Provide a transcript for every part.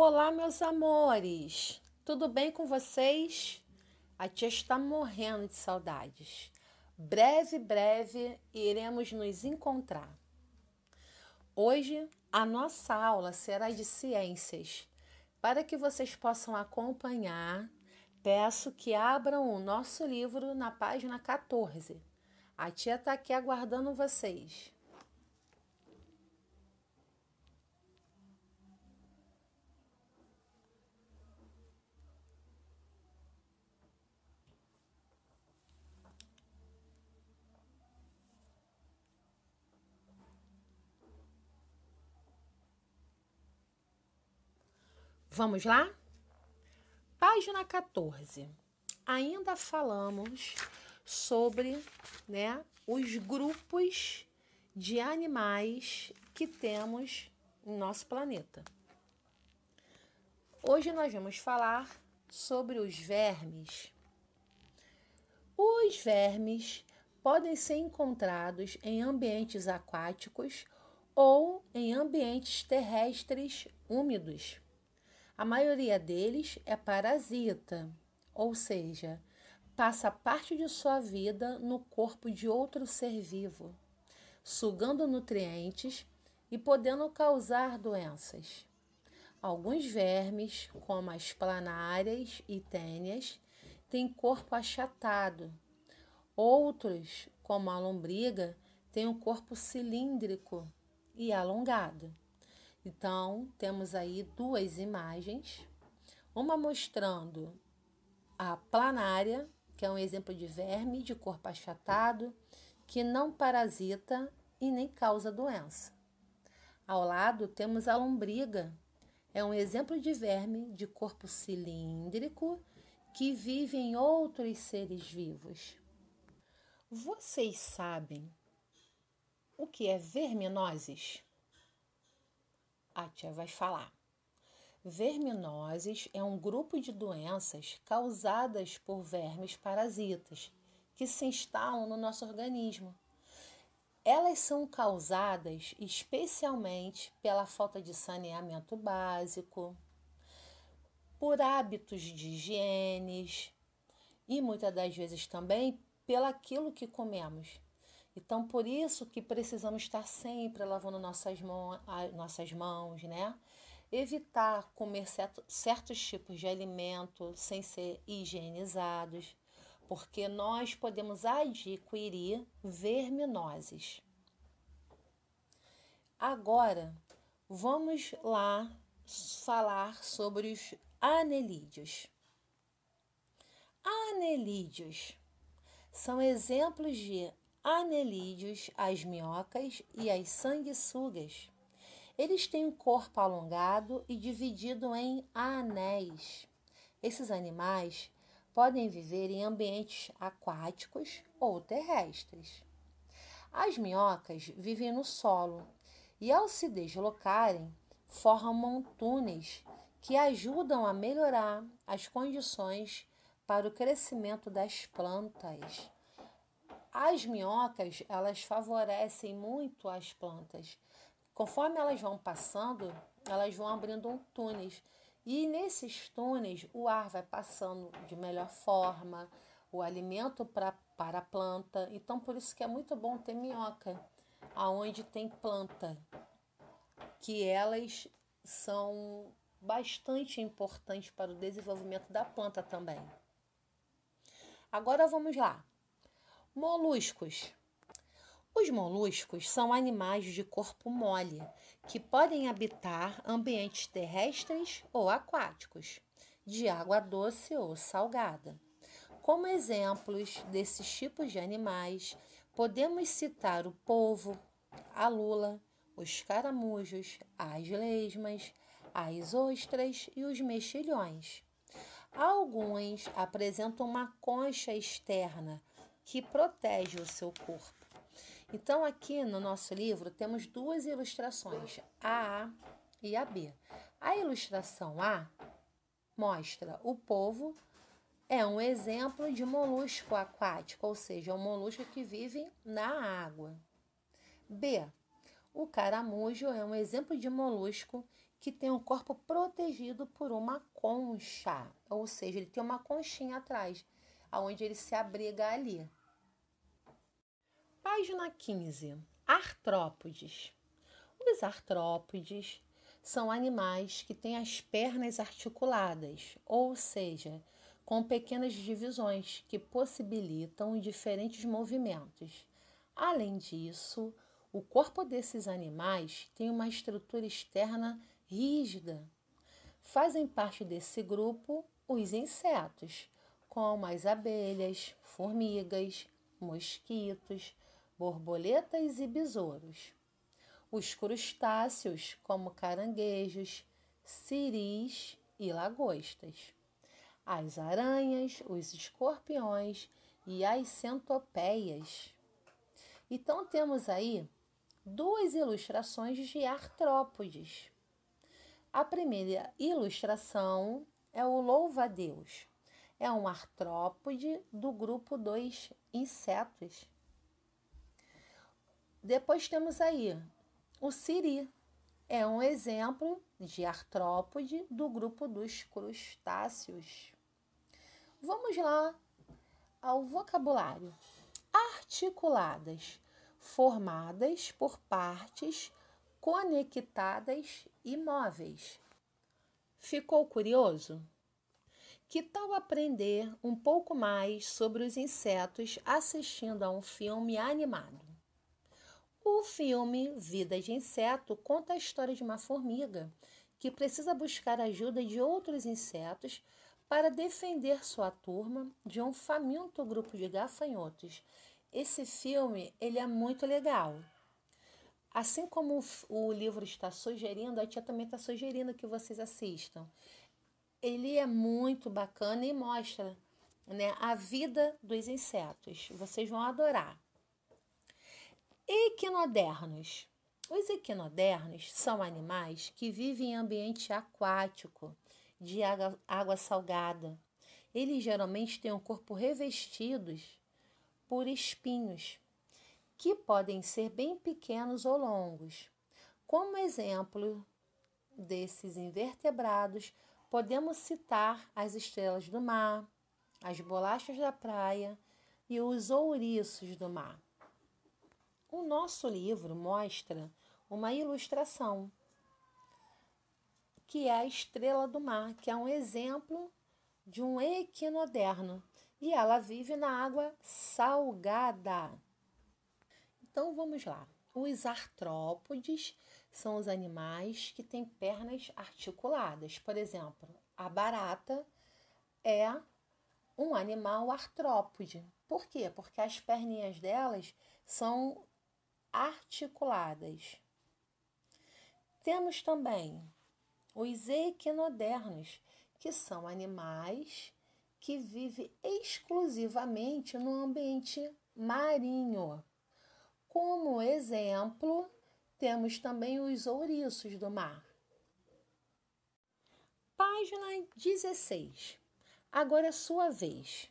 Olá, meus amores! Tudo bem com vocês? A tia está morrendo de saudades. Breve, iremos nos encontrar. Hoje, a nossa aula será de ciências. Para que vocês possam acompanhar, peço que abram o nosso livro na página 14. A tia está aqui aguardando vocês. Vamos lá? Página 14. Ainda falamos sobre, os grupos de animais que temos em nosso planeta. Hoje nós vamos falar sobre os vermes. Os vermes podem ser encontrados em ambientes aquáticos ou em ambientes terrestres úmidos. A maioria deles é parasita, ou seja, passa parte de sua vida no corpo de outro ser vivo, sugando nutrientes e podendo causar doenças. Alguns vermes, como as planárias e tênias, têm corpo achatado. Outros, como a lombriga, têm um corpo cilíndrico e alongado. Então, temos aí duas imagens, uma mostrando a planária, que é um exemplo de verme de corpo achatado, que não parasita e nem causa doença. Ao lado, temos a lombriga, é um exemplo de verme de corpo cilíndrico que vive em outros seres vivos. Vocês sabem o que é verminoses? A tia vai falar. Verminoses é um grupo de doenças causadas por vermes parasitas que se instalam no nosso organismo. Elas são causadas especialmente pela falta de saneamento básico, por hábitos de higiene e muitas das vezes também pelaquilo que comemos. Então, por isso que precisamos estar sempre lavando nossas mãos, Evitar comer certos tipos de alimento sem ser higienizados, porque nós podemos adquirir verminoses. Agora, vamos lá falar sobre os anelídeos. Anelídeos são exemplos de anelídeos, as minhocas e as sanguessugas. Eles têm um corpo alongado e dividido em anéis. Esses animais podem viver em ambientes aquáticos ou terrestres. As minhocas vivem no solo e, ao se deslocarem, formam túneis que ajudam a melhorar as condições para o crescimento das plantas. As minhocas, elas favorecem muito as plantas. Conforme elas vão passando, elas vão abrindo túneis. E nesses túneis, o ar vai passando de melhor forma, o alimento para a planta. Então, por isso que é muito bom ter minhoca, aonde tem planta, que elas são bastante importantes para o desenvolvimento da planta também. Agora vamos lá. Moluscos. Os moluscos são animais de corpo mole que podem habitar ambientes terrestres ou aquáticos, de água doce ou salgada. Como exemplos desses tipos de animais, podemos citar o polvo, a lula, os caramujos, as lesmas, as ostras e os mexilhões. Alguns apresentam uma concha externa que protege o seu corpo. Então, aqui no nosso livro temos duas ilustrações, a A e a B. A ilustração A mostra o polvo, é um exemplo de molusco aquático, ou seja, um molusco que vive na água. B. O caramujo é um exemplo de molusco que tem o corpo protegido por uma concha, ou seja, ele tem uma conchinha atrás, onde ele se abriga ali. Página 15. Artrópodes. Os artrópodes são animais que têm as pernas articuladas, ou seja, com pequenas divisões que possibilitam diferentes movimentos. Além disso, o corpo desses animais tem uma estrutura externa rígida. Fazem parte desse grupo os insetos, como as abelhas, formigas, mosquitos, borboletas e besouros. Os crustáceos, como caranguejos, siris e lagostas. As aranhas, os escorpiões e as centopeias. Então, temos aí duas ilustrações de artrópodes. A primeira ilustração é o louva-a-Deus. É um artrópode do grupo dos insetos. Depois temos aí o siri. É um exemplo de artrópode do grupo dos crustáceos. Vamos lá ao vocabulário. Articuladas, formadas por partes conectadas e móveis. Ficou curioso? Que tal aprender um pouco mais sobre os insetos assistindo a um filme animado? O filme Vida de Inseto conta a história de uma formiga que precisa buscar ajuda de outros insetos para defender sua turma de um faminto grupo de gafanhotos. Esse filme, ele é muito legal. Assim como o livro está sugerindo, a tia também está sugerindo que vocês assistam. Ele é muito bacana e mostra, né, a vida dos insetos. Vocês vão adorar. Equinodermos. Os equinodermos são animais que vivem em ambiente aquático, de água salgada. Eles geralmente têm o corpo revestidos por espinhos, que podem ser bem pequenos ou longos. Como exemplo desses invertebrados, podemos citar as estrelas do mar, as bolachas da praia e os ouriços do mar. O nosso livro mostra uma ilustração, que é a estrela do mar, que é um exemplo de um equinodermo, e ela vive na água salgada. Então vamos lá. Os artrópodes são os animais que têm pernas articuladas. Por exemplo, a barata é um animal artrópode. Por quê? Porque as perninhas delas são articuladas. Temos também os equinodermos, que são animais que vivem exclusivamente no ambiente marinho. Como exemplo, temos também os ouriços do mar. Página 16. Agora é sua vez.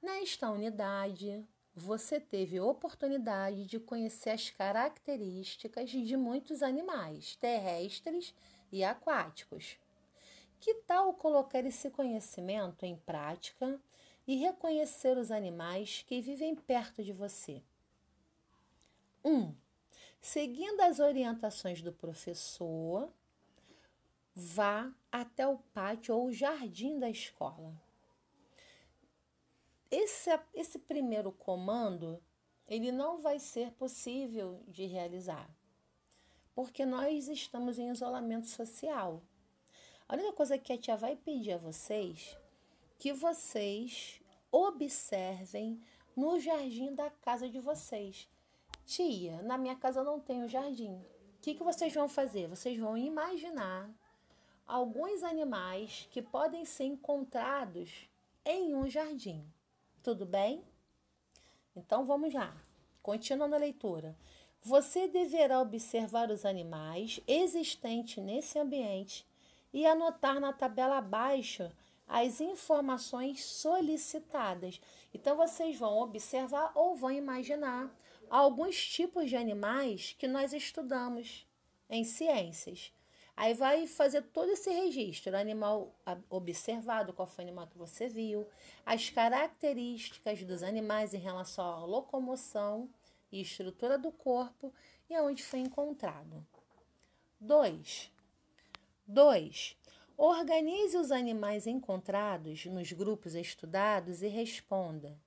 Nesta unidade, você teve oportunidade de conhecer as características de muitos animais terrestres e aquáticos. Que tal colocar esse conhecimento em prática e reconhecer os animais que vivem perto de você? 1. Seguindo as orientações do professor, vá até o pátio ou jardim da escola. Esse primeiro comando, ele não vai ser possível de realizar, porque nós estamos em isolamento social. A única coisa que a tia vai pedir a vocês, que vocês observem no jardim da casa de vocês. Tia, na minha casa eu não tenho jardim. O que vocês vão fazer? Vocês vão imaginar alguns animais que podem ser encontrados em um jardim. Tudo bem? Então vamos lá. Continuando a leitura. Você deverá observar os animais existentes nesse ambiente e anotar na tabela abaixo as informações solicitadas. Então vocês vão observar ou vão imaginar alguns tipos de animais que nós estudamos em ciências. Aí vai fazer todo esse registro, o animal observado, qual foi o animal que você viu, as características dos animais em relação à locomoção e estrutura do corpo e aonde foi encontrado. 2. Organize os animais encontrados nos grupos estudados e responda: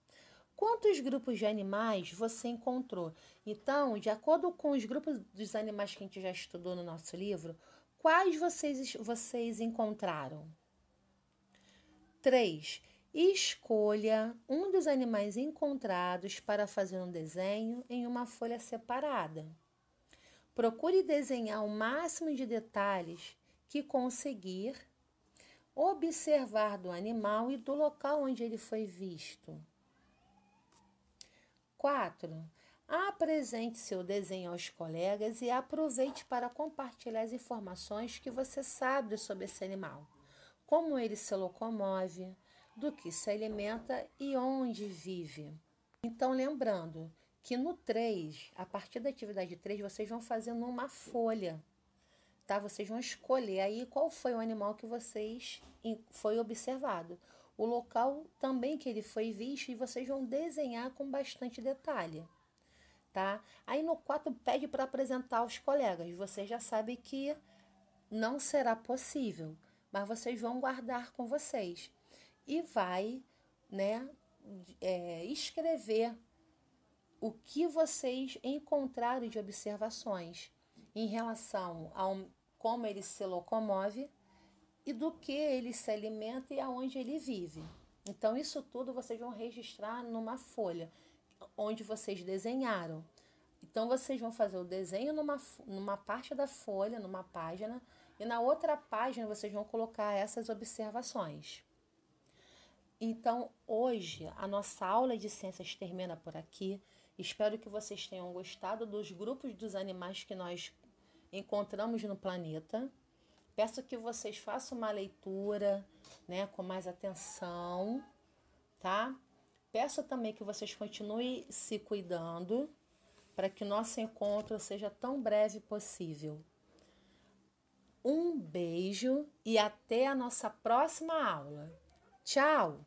quantos grupos de animais você encontrou? Então, de acordo com os grupos dos animais que a gente já estudou no nosso livro, quais vocês encontraram? 3. Escolha um dos animais encontrados para fazer um desenho em uma folha separada. Procure desenhar o máximo de detalhes que conseguir observar do animal e do local onde ele foi visto. 4. Apresente seu desenho aos colegas e aproveite para compartilhar as informações que você sabe sobre esse animal, como ele se locomove, do que se alimenta e onde vive. Então, lembrando que no 3, a partir da atividade 3, vocês vão fazer numa folha, tá? Vocês vão escolher aí qual foi o animal que foi observado, o local também que ele foi visto e vocês vão desenhar com bastante detalhe, tá? Aí no 4 pede para apresentar aos colegas. Você já sabe que não será possível, mas vocês vão guardar com vocês e vai, né, escrever o que vocês encontraram de observações em relação a como ele se locomove e do que ele se alimenta e aonde ele vive. Então, isso tudo vocês vão registrar numa folha, onde vocês desenharam. Então, vocês vão fazer o desenho numa parte da folha, numa página, e na outra página vocês vão colocar essas observações. Então, hoje, a nossa aula de ciências termina por aqui. Espero que vocês tenham gostado dos grupos dos animais que nós encontramos no planeta. Peço que vocês façam uma leitura, né, com mais atenção, tá? Peço também que vocês continuem se cuidando para que nosso encontro seja tão breve possível. Um beijo e até a nossa próxima aula. Tchau!